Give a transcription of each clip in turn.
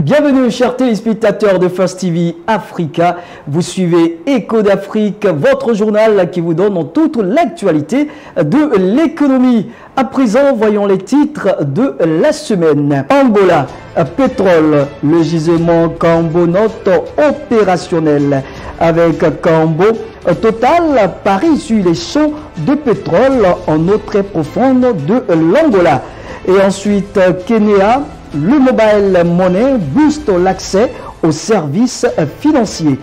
Bienvenue chers téléspectateurs de First TV Africa. Vous suivez Écho d'Afrique, votre journal qui vous donne toute l'actualité de l'économie. À présent, voyons les titres de la semaine. Angola, pétrole, le gisement Cambo Note opérationnel. Avec Cambo, Total parie sur les champs de pétrole en eau très profonde de l'Angola. Et ensuite, Kenya, le mobile money booste l'accès aux services financiers.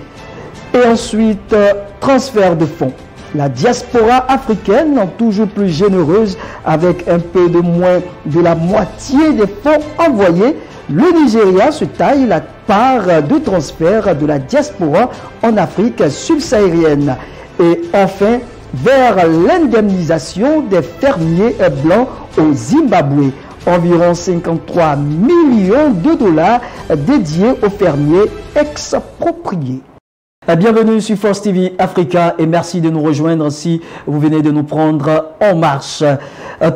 Et ensuite, transfert de fonds. La diaspora africaine, toujours plus généreuse, avec un peu de moins de la moitié des fonds envoyés, le Nigeria se taille la part de transfert de la diaspora en Afrique subsaharienne. Et enfin, vers l'indemnisation des fermiers blancs au Zimbabwe. Environ 53 millions de dollars dédiés aux fermiers expropriés. Bienvenue sur First TV Africa et merci de nous rejoindre si vous venez de nous prendre en marche.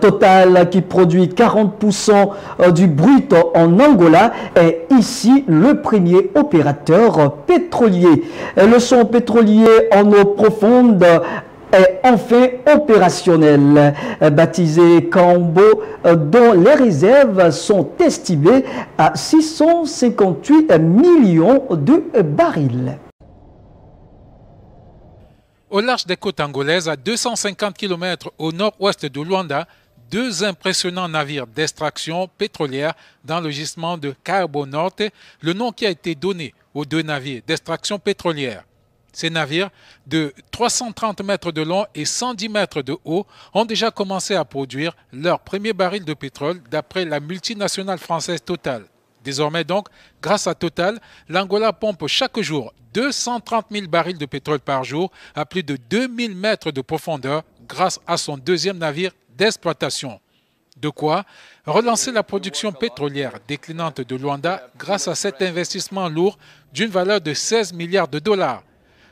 Total qui produit 40% du brut en Angola est ici le premier opérateur pétrolier. Le champ pétrolier en eau profonde est enfin opérationnel, baptisé Cambo, dont les réserves sont estimées à 658 millions de barils. Au large des côtes angolaises, à 250 km au nord-ouest de Luanda, deux impressionnants navires d'extraction pétrolière dans le gisement de Cabo Norte, le nom qui a été donné aux deux navires d'extraction pétrolière. Ces navires, de 330 mètres de long et 110 mètres de haut, ont déjà commencé à produire leur premier baril de pétrole d'après la multinationale française Total. Désormais donc, grâce à Total, l'Angola pompe chaque jour 230 000 barils de pétrole par jour à plus de 2000 mètres de profondeur grâce à son deuxième navire d'exploitation. De quoi relancer la production pétrolière déclinante de Luanda grâce à cet investissement lourd d'une valeur de 16 milliards de dollars.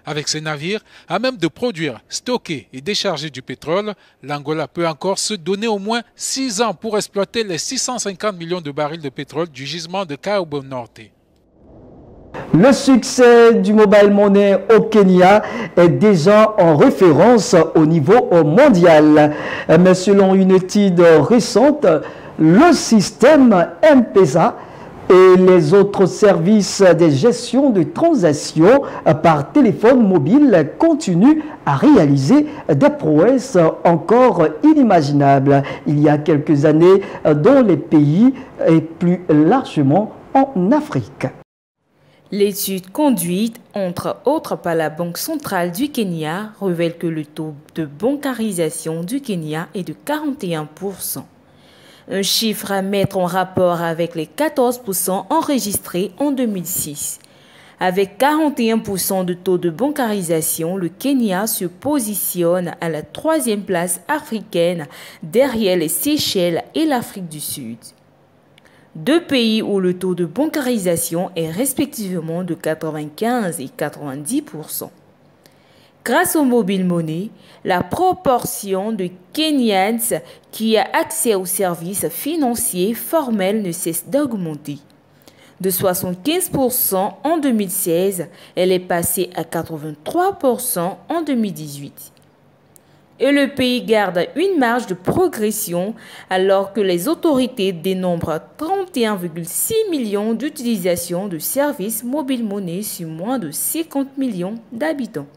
Avec ces navires, à même de produire, stocker et décharger du pétrole, l'Angola peut encore se donner au moins 6 ans pour exploiter les 650 millions de barils de pétrole du gisement de Cabo Norte. Le succès du mobile money au Kenya est déjà en référence au niveau mondial. Mais selon une étude récente, le système M-Pesa et les autres services de gestion de transactions par téléphone mobile continuent à réaliser des prouesses encore inimaginables il y a quelques années dans les pays et plus largement en Afrique. L'étude conduite, entre autres par la Banque centrale du Kenya, révèle que le taux de bancarisation du Kenya est de 41%. Un chiffre à mettre en rapport avec les 14% enregistrés en 2006. Avec 41% de taux de bancarisation, le Kenya se positionne à la 3e place africaine derrière les Seychelles et l'Afrique du Sud. Deux pays où le taux de bancarisation est respectivement de 95 et 90%. Grâce au mobile money, la proportion de Kenyans qui a accès aux services financiers formels ne cesse d'augmenter. De 75% en 2016, elle est passée à 83% en 2018. Et le pays garde une marge de progression alors que les autorités dénombrent 31,6 millions d'utilisations de services mobile money sur moins de 50 millions d'habitants.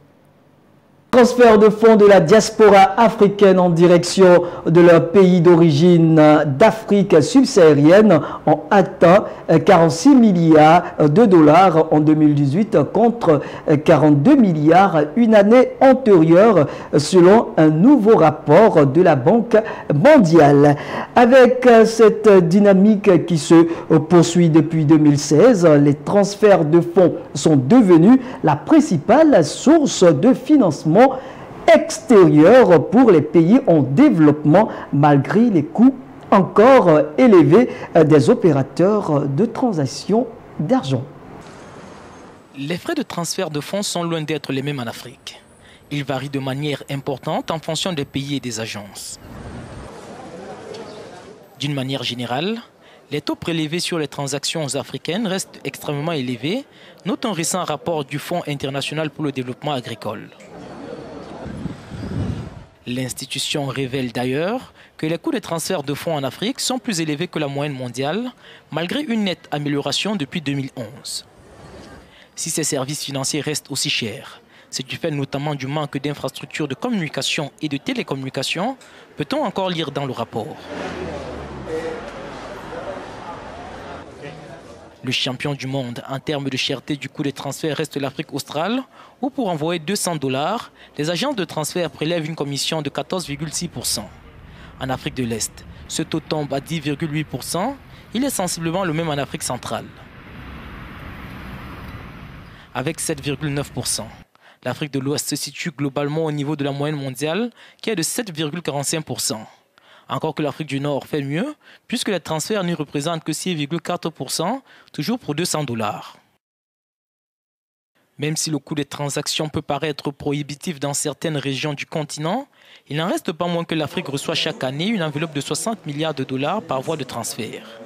Transfert de fonds de la diaspora africaine en direction de leur pays d'origine d'Afrique subsaharienne ont atteint 46 milliards de dollars en 2018 contre 42 milliards une année antérieure selon un nouveau rapport de la Banque mondiale. Avec cette dynamique qui se poursuit depuis 2016, les transferts de fonds sont devenus la principale source de financement extérieur pour les pays en développement malgré les coûts encore élevés des opérateurs de transactions d'argent. Les frais de transfert de fonds sont loin d'être les mêmes en Afrique. Ils varient de manière importante en fonction des pays et des agences. D'une manière générale, Les taux prélevés sur les transactions africaines restent extrêmement élevés, note un récent rapport du Fonds international pour le développement agricole. L'institution révèle d'ailleurs que les coûts des transferts de fonds en Afrique sont plus élevés que la moyenne mondiale, malgré une nette amélioration depuis 2011. Si ces services financiers restent aussi chers, c'est du fait notamment du manque d'infrastructures de communication et de télécommunications, peut-on encore lire dans le rapport. Le champion du monde en termes de cherté du coût des transferts reste l'Afrique australe, où pour envoyer $200, les agences de transfert prélèvent une commission de 14,6%. En Afrique de l'Est, ce taux tombe à 10,8%. Il est sensiblement le même en Afrique centrale. Avec 7,9%, l'Afrique de l'Ouest se situe globalement au niveau de la moyenne mondiale, qui est de 7,45%. Encore que l'Afrique du Nord fait mieux, puisque les transferts n'y représentent que 6,4%, toujours pour $200. Même si le coût des transactions peut paraître prohibitif dans certaines régions du continent, il n'en reste pas moins que l'Afrique reçoit chaque année une enveloppe de 60 milliards de dollars par voie de transfert.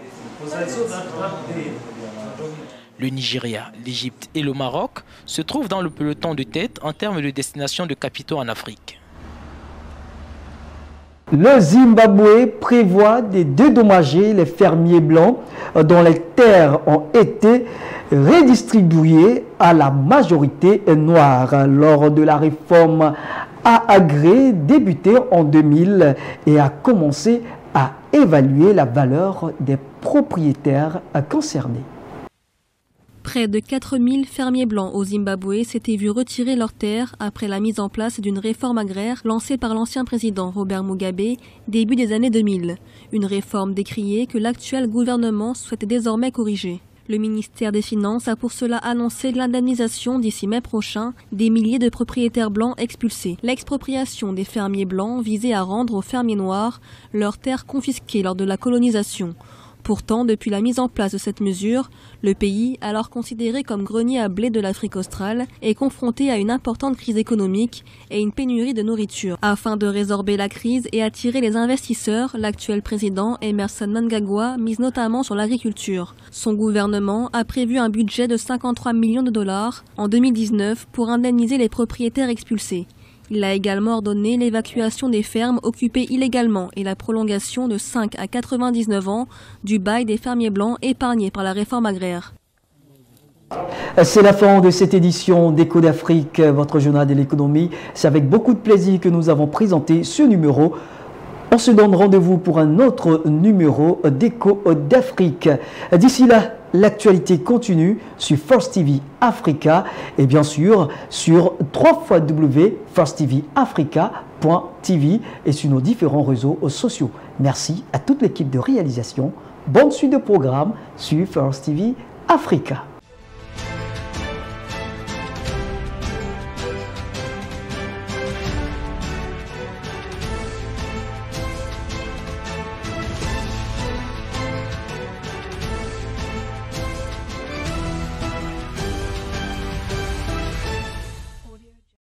Le Nigeria, l'Égypte et le Maroc se trouvent dans le peloton de tête en termes de destination de capitaux en Afrique. Le Zimbabwe prévoit de dédommager les fermiers blancs dont les terres ont été redistribuées à la majorité noire lors de la réforme agrée débutée en 2000 et a commencé à évaluer la valeur des propriétaires concernés. Près de 4000 fermiers blancs au Zimbabwe s'étaient vus retirer leurs terres après la mise en place d'une réforme agraire lancée par l'ancien président Robert Mugabe début des années 2000. Une réforme décriée que l'actuel gouvernement souhaite désormais corriger. Le ministère des Finances a pour cela annoncé l'indemnisation d'ici mai prochain des milliers de propriétaires blancs expulsés. L'expropriation des fermiers blancs visait à rendre aux fermiers noirs leurs terres confisquées lors de la colonisation. Pourtant, depuis la mise en place de cette mesure, le pays, alors considéré comme grenier à blé de l'Afrique australe, est confronté à une importante crise économique et une pénurie de nourriture. Afin de résorber la crise et attirer les investisseurs, l'actuel président Emmerson Mnangagwa mise notamment sur l'agriculture. Son gouvernement a prévu un budget de 53 millions de dollars en 2019 pour indemniser les propriétaires expulsés. Il a également ordonné l'évacuation des fermes occupées illégalement et la prolongation de 5 à 99 ans du bail des fermiers blancs épargnés par la réforme agraire. C'est la fin de cette édition d'Écho d'Afrique, votre journal de l'économie. C'est avec beaucoup de plaisir que nous avons présenté ce numéro. On se donne rendez-vous pour un autre numéro d'Écho d'Afrique. D'ici là, l'actualité continue sur First TV Africa et bien sûr sur www.firsttvafrica.tv et sur nos différents réseaux sociaux. Merci à toute l'équipe de réalisation. Bonne suite de programme sur First TV Africa.